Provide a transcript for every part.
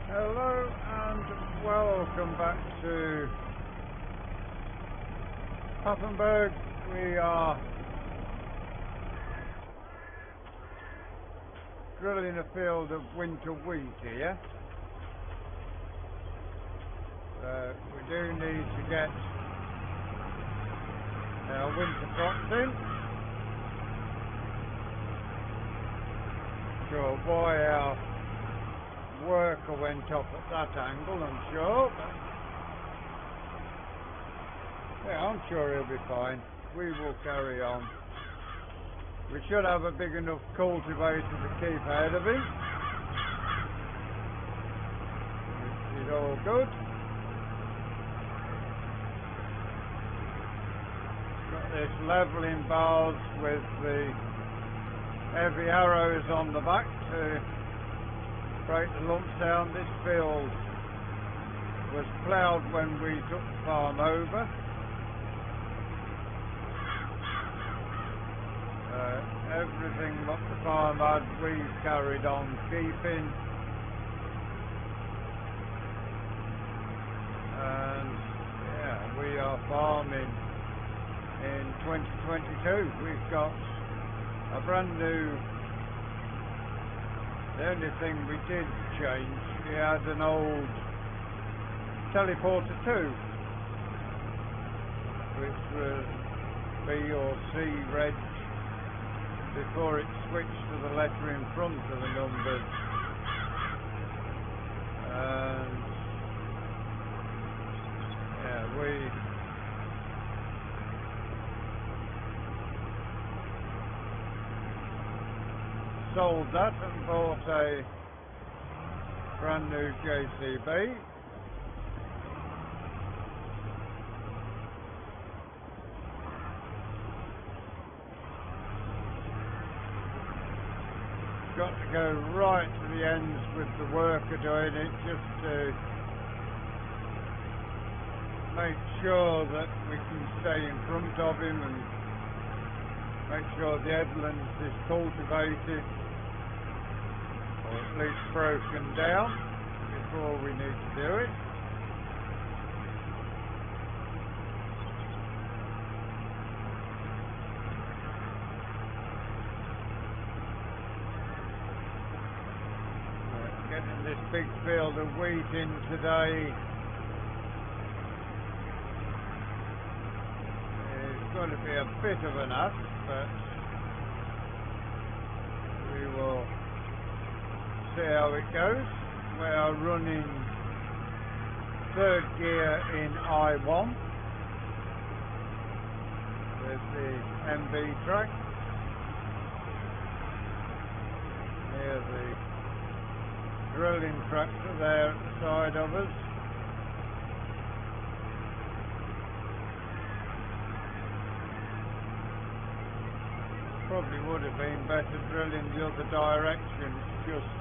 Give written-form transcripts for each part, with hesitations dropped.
Hello and welcome back to Papenberger. We are drilling a field of winter wheat here. We do need to get our winter crops in. Sure why our worker went up at that angle, I'm sure. Yeah, I'm sure he'll be fine. We will carry on. We should have a big enough cultivator to keep ahead of him. Which is all good. Got this levelling bars with the heavy arrows on the back to break the lumps down. This field was ploughed when we took the farm over. Everything what the farm had, we've carried on keeping, and yeah, we are farming in 2022. We've got a brand new. The only thing we did change, we had an old teleporter 2, which was B or C reg before it switched to the letter in front of the numbers. And yeah, we sold that and bought a brand new JCB. Got to go right to the ends with the worker doing it, just to make sure that we can stay in front of him and make sure the headlands is cultivated, or at least broken down, before we need to do it. Getting this big field of wheat in today is going to be a bit of an ask, but we will see how it goes. We are running third gear in I1 with the MB track near the drilling tractor there at the side of us. Probably would have been better drilling the other direction. It's just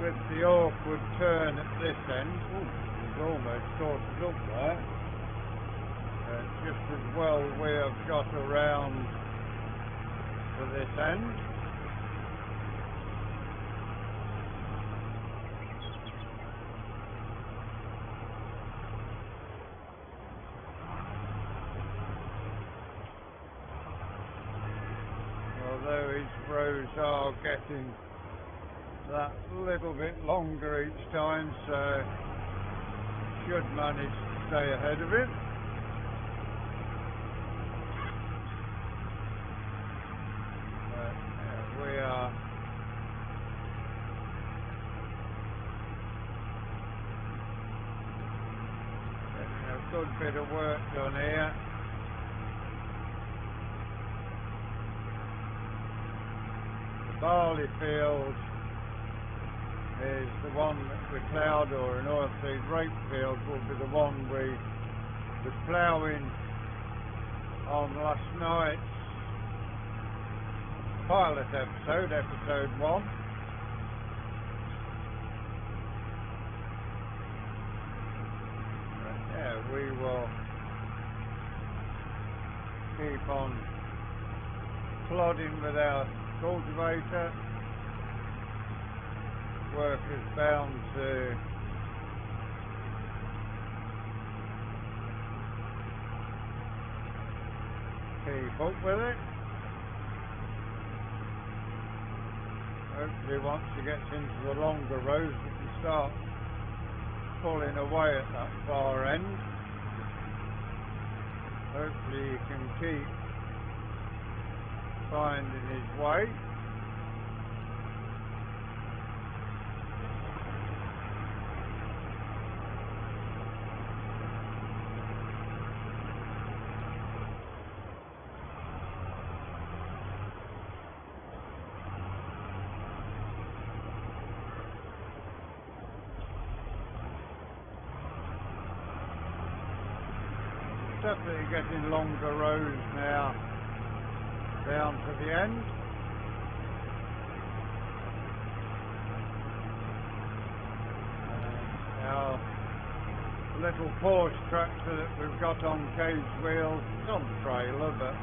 with the awkward turn at this end. Ooh, he's almost caught us up there. Just as well we have got around to this end. Although his rows are getting that little bit longer each time, so should manage to stay ahead of it. But yeah, we are getting a good bit of work done here. Barley field is the one that we ploughed, or an oilseed rape field will be the one we was ploughing on last night's pilot episode, episode 1. But yeah, we will keep on plodding with our cultivator. worker's bound to keep up with it. Hopefully once he gets into the longer rows we can start pulling away at that far end. Hopefully he can keep finding his way. Definitely getting longer rows now down to the end. Our little Porsche tractor that we've got on cage wheels, it's on the trailer, but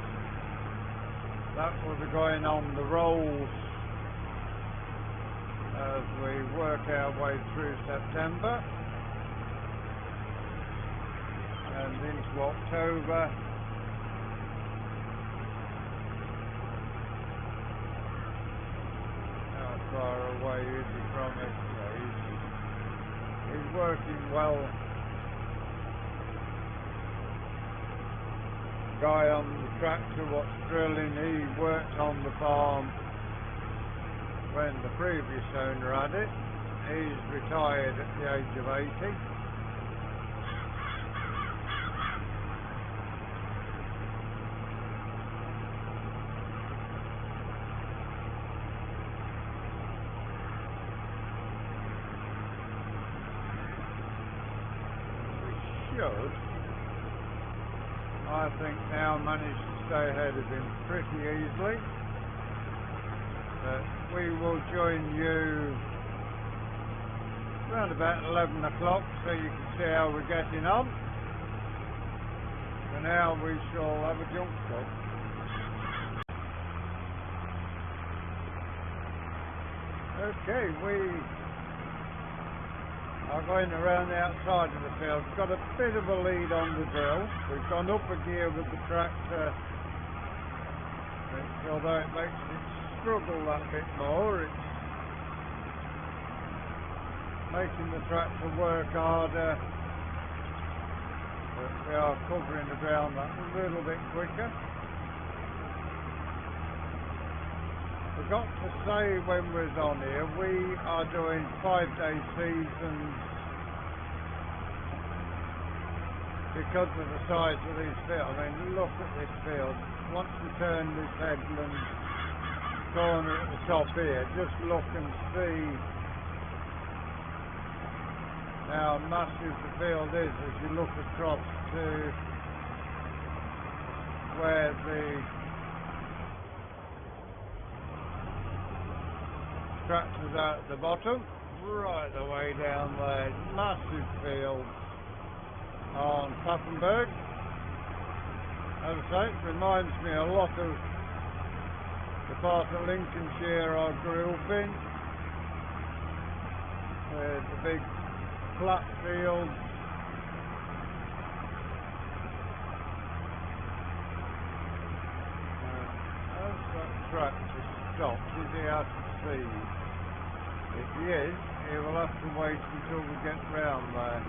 that will be going on the rolls as we work our way through September and into October. How far away is he from us? Yeah, he's working well. Guy on the tractor what's drilling, he worked on the farm when the previous owner had it. He's retired at the age of 80. Should, I think, now manage to stay ahead of him pretty easily. We will join you around about 11 o'clock so you can see how we're getting on. For now we shall have a jump cut. Okay, we are going around the outside of the field. We've got a bit of a lead on the drill. We've gone up a gear with the tractor, although it makes it struggle that bit more. It's making the tractor work harder, but we are covering the ground that little bit quicker. Forgot to say when we was on here, we are doing 5-day seasons because of the size of these fields. I mean, look at this field. Once we turn this headland corner at the top here, just look and see how massive the field is as you look across to where the tractors out at the bottom, right the way down there. Massive field on Papenberger. As I say, it reminds me a lot of the part of Lincolnshire I grew up in, with the big flat fields. As that tractor stops, is he out to sea? If he is, he will have to wait until we get round there.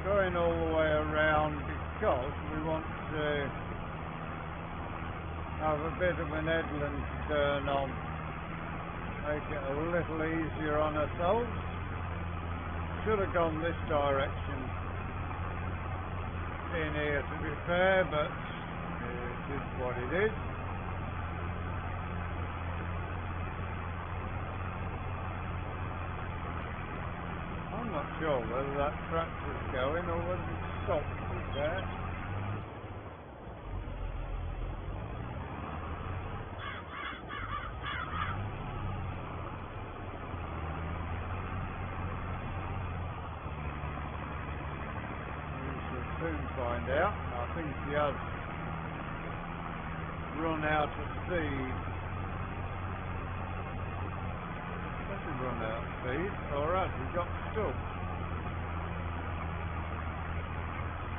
Going all the way around because we want to have a bit of an headland to turn on, make it a little easier on ourselves. Should have gone this direction in here to be fair, but it is what it is. I'm not sure whether that tractor's going or whether it's stopped to be fair. find out. I think he has run out of seed. Has he run out of seed, or has he got stuck?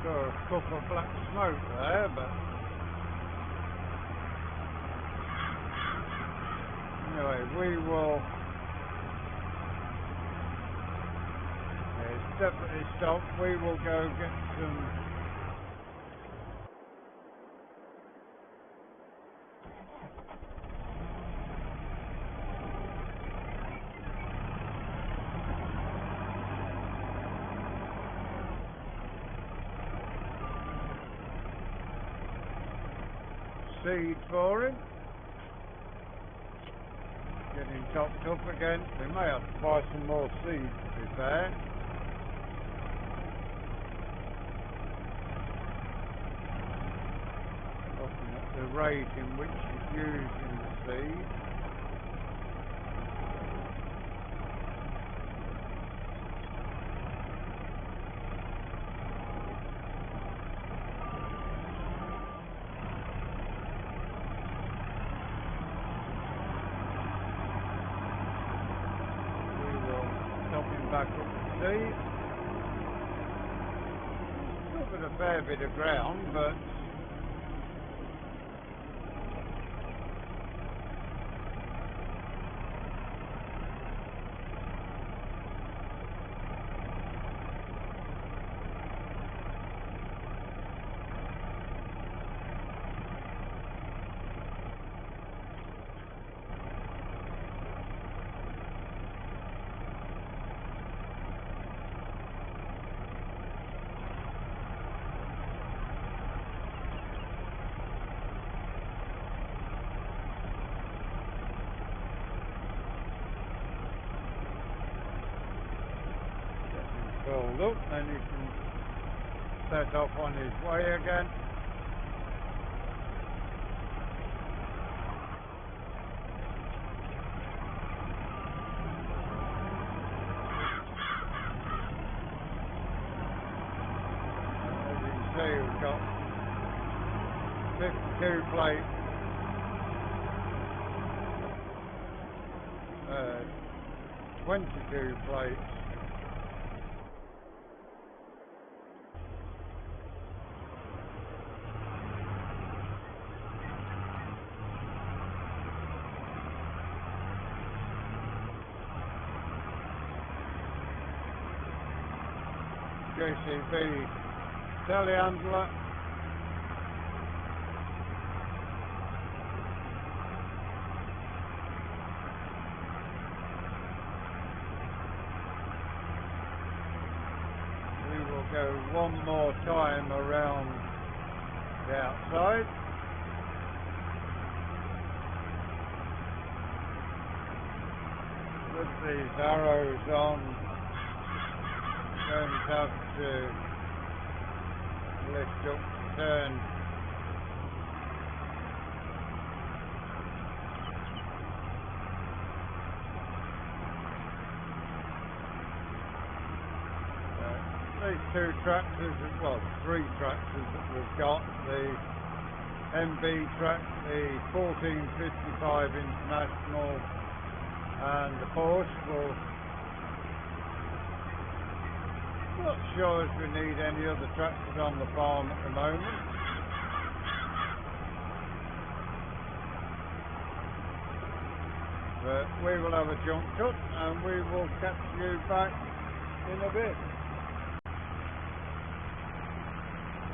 Got a cup of black smoke there, but anyway, we will. Yeah, it's definitely stopped. We will go get some. Seed for him. Getting topped up again. We may have to buy some more seed, to be fair. Looking at the rate in which he's using the seed. Back up to seed. Covered a fair bit of ground, but filled up, then he can set off on his way again. As you can see, we've got 52 plates, 22 plates. JCB telehandler. We will go one more time around the outside. With these arrows on, don't have to lift up to turn. These two tractors, well, three tractors that we've got, the MB track, the 1455 International and the Porsche will. Not sure if we need any other tractors on the farm at the moment. But we will have a jump cut and we will catch you back in a bit.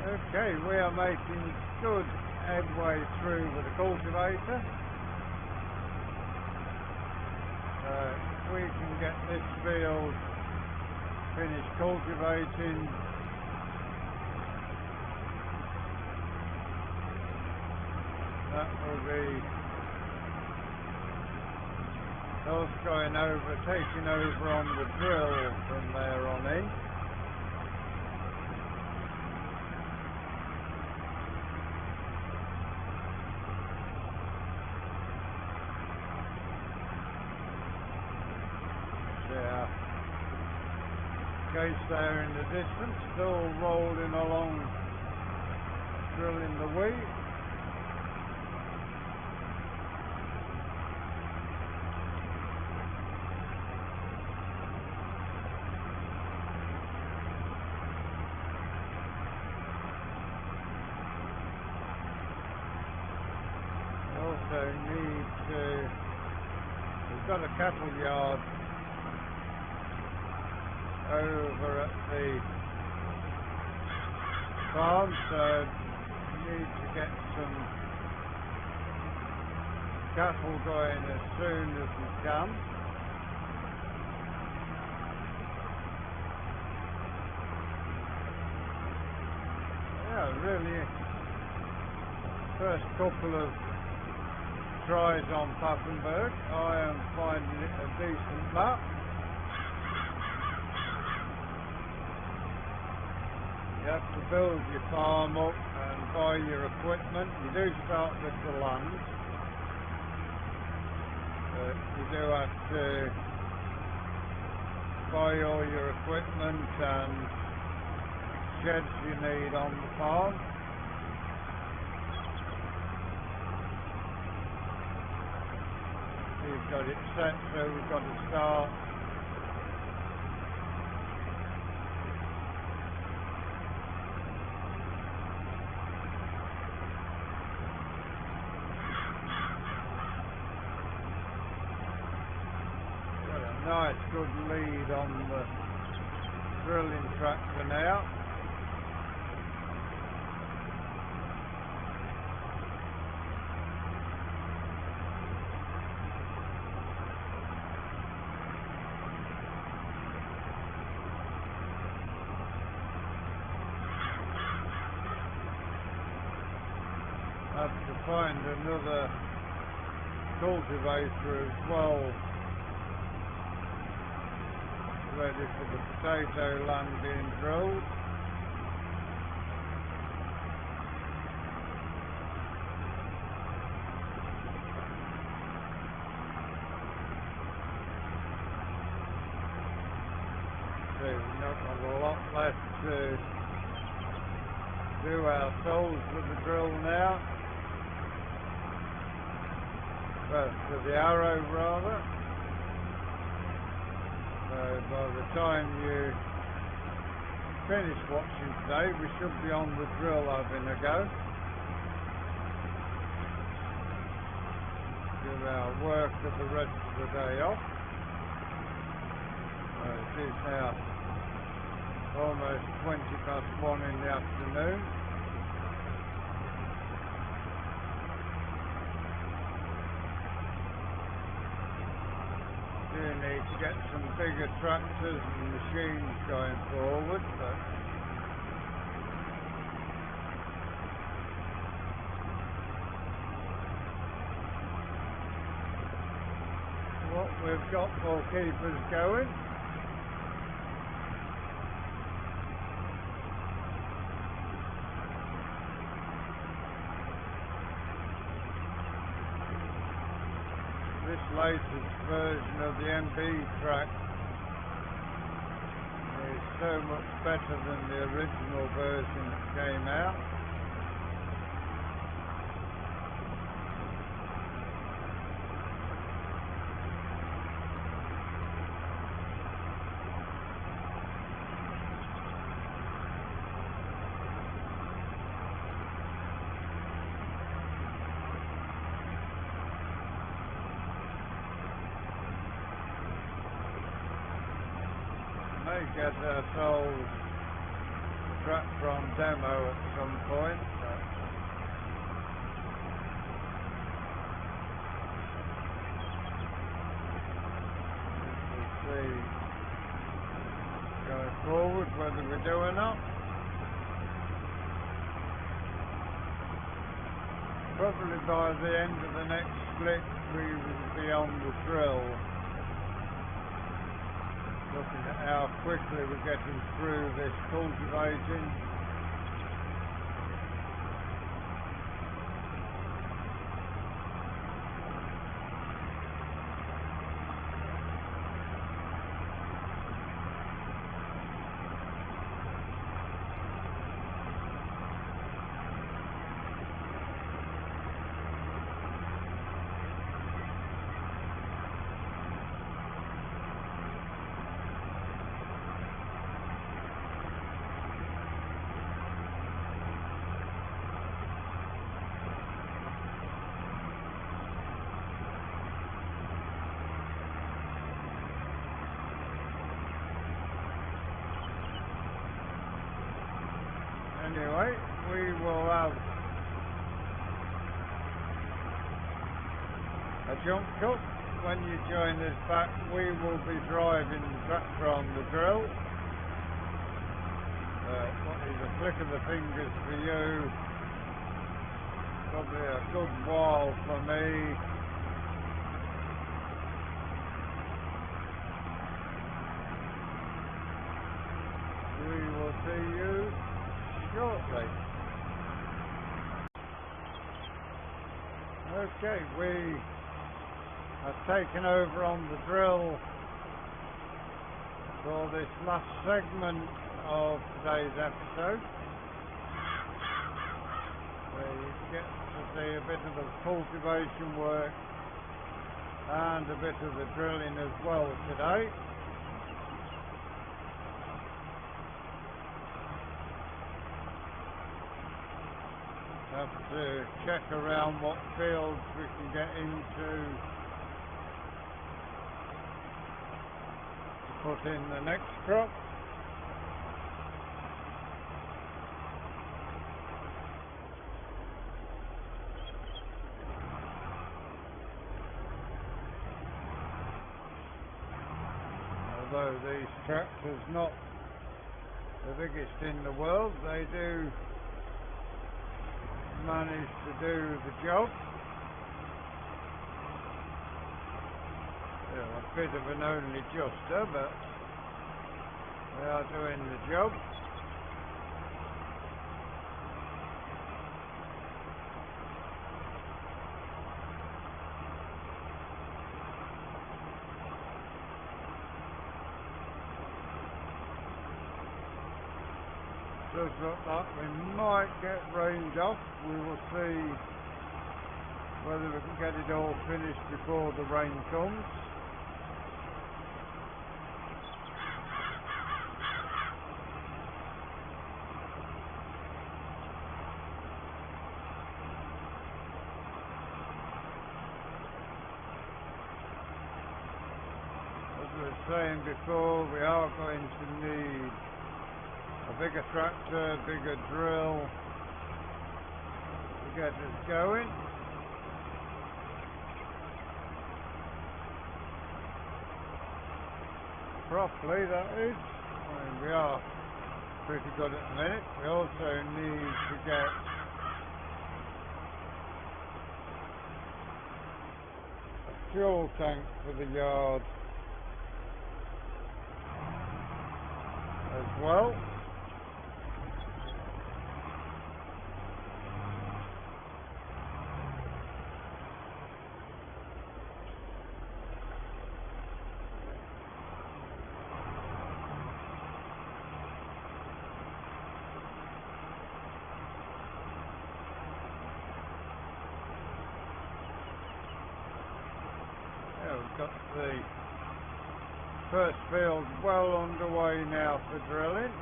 Okay, we are making good headway through with the cultivator. If we can get this field finished cultivating, that will be us going over, taking over on the drill from there on in. Yeah. Case there in the distance, still rolling along drilling the wheat. Also need to, we've got a cattle yard over at the farm, so we need to get some cattle going as soon as we can. Yeah, really, first couple of tries on Papenberg, I am finding it a decent map. You have to build your farm up and buy your equipment. You do start with the land, but you do have to buy all your equipment and sheds you need on the farm. We've got it set, so we've got to start nice good lead on the drilling tractor now. Have to find another cultivator as well, ready for the potato land being drilled. So we've not got a lot left to do ourselves with the drill now. Well, with the arrow rather. So by the time you finish watching today, we should be on the drill having a go. Give our worker the rest of the day off. It is now almost 1:20 in the afternoon. Do need to get some bigger tractors and machines going forward, but what we've got will keep us going. This latest version of the MB track is so much better than the original version that came out. May get ourselves a tractor on demo at some point, but we'll see going forward whether we do or not. Probably by the end of the next split we will be on the drill. Looking at how quickly we're getting through this cultivating. Anyway, we will have a jump cut. When you join us back, we will be driving the tractor on the drill. What is a flick of the fingers for you, probably a good while for me. We will see you shortly. Okay, we have taken over on the drill for this last segment of today's episode. You get to see a bit of the cultivation work and a bit of the drilling as well today. Have to check around what fields we can get into to put in the next crop. Although these tractors not the biggest in the world, they do manage to do the job. They're a bit of an only juster, but they are doing the job. Does look like we might get rained off. We will see whether we can get it all finished before the rain comes. As we were saying before, we are going to need a bigger tractor, bigger drill to get us going. Properly, that is. I mean, we are pretty good at the minute. We also need to get a fuel tank for the yard as well. We've got the first field well underway now for drilling.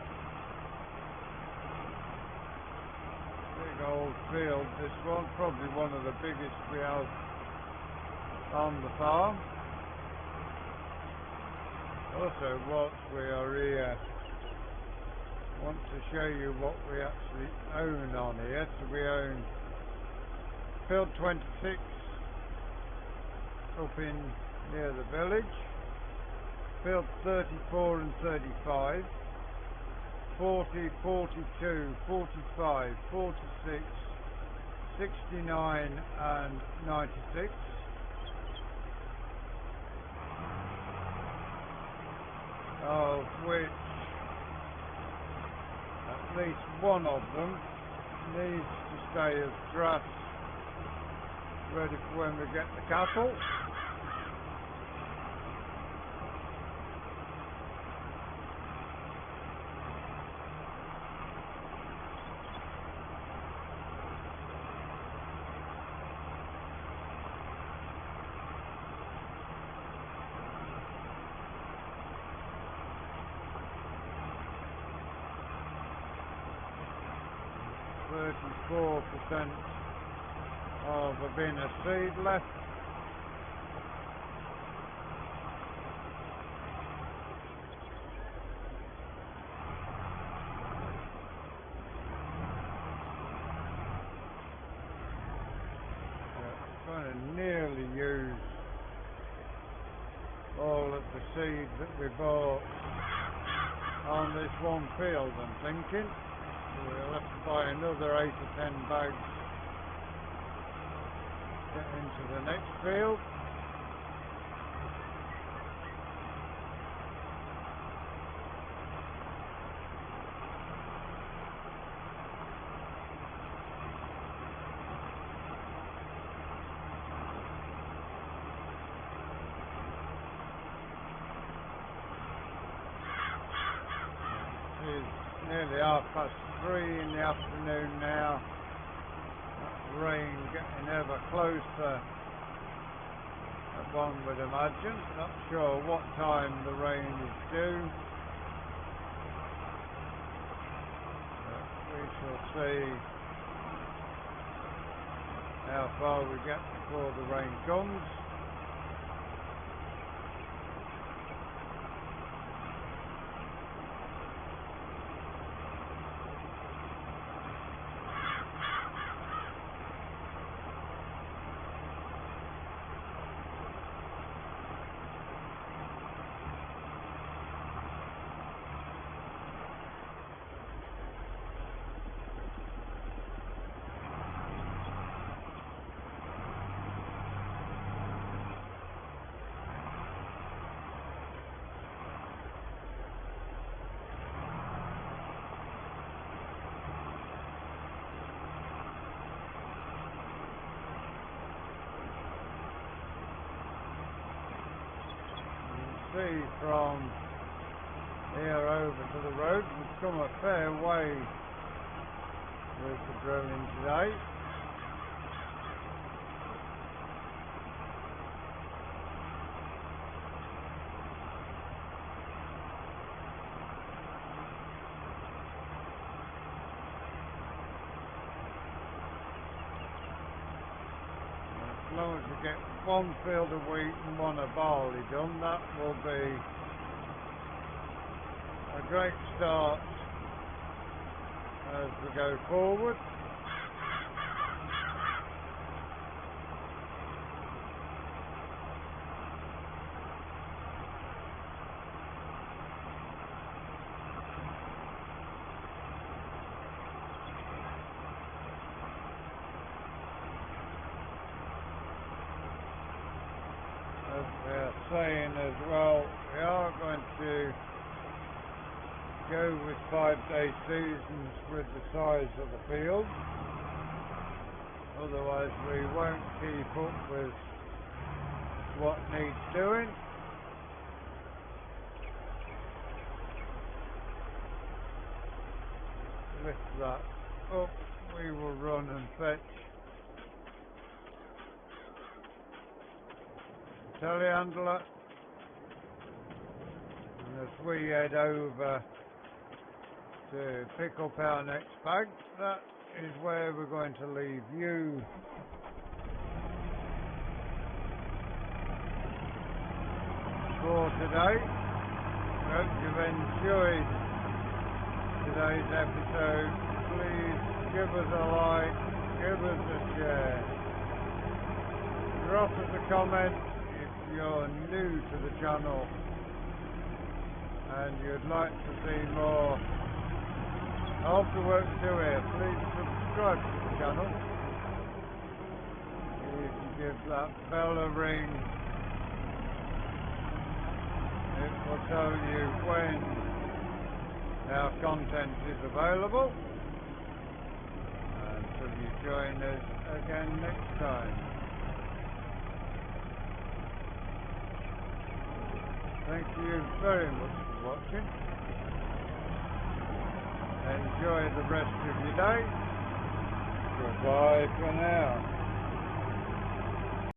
Big old field, this one, probably one of the biggest we have on the farm. Also, whilst we are here, I want to show you what we actually own on here. So we own field 26 up in near the village, field 34 and 35, 40, 42, 45, 46, 69 and 96, of which at least one of them needs to stay as grass ready for when we get the cattle. .4% of a bin of seed left. nearly use all of the seeds that we bought on this one field, I'm thinking. So we'll have to buy another 8 or 10 bags to get into the next field. Nearly 3:30 in the afternoon now. That rain getting ever closer, one would imagine. Not sure what time the rain is due, but we shall see how far we get before the rain comes. See from here over to the road, we've come a fair way with the drilling today. As long as we get one field of wheat and one of barley done, that will be a great start as we go forward. As we are saying as well, we are going to go with 5-day seasons with the size of the field. Otherwise we won't keep up with what needs doing. Lift that up, we will run and fetch telehandler, and as we head over to pick up our next bag, that is where we're going to leave you for today. We hope you've enjoyed today's episode. Please give us a like, give us a share, drop us a comment if you're new to the channel and you'd like to see more of the work we do here. Please subscribe to the channel. If you give that bell a ring, it will tell you when our content is available, until you join us again next time. Thank you very much for watching. Enjoy the rest of your day. Goodbye for now.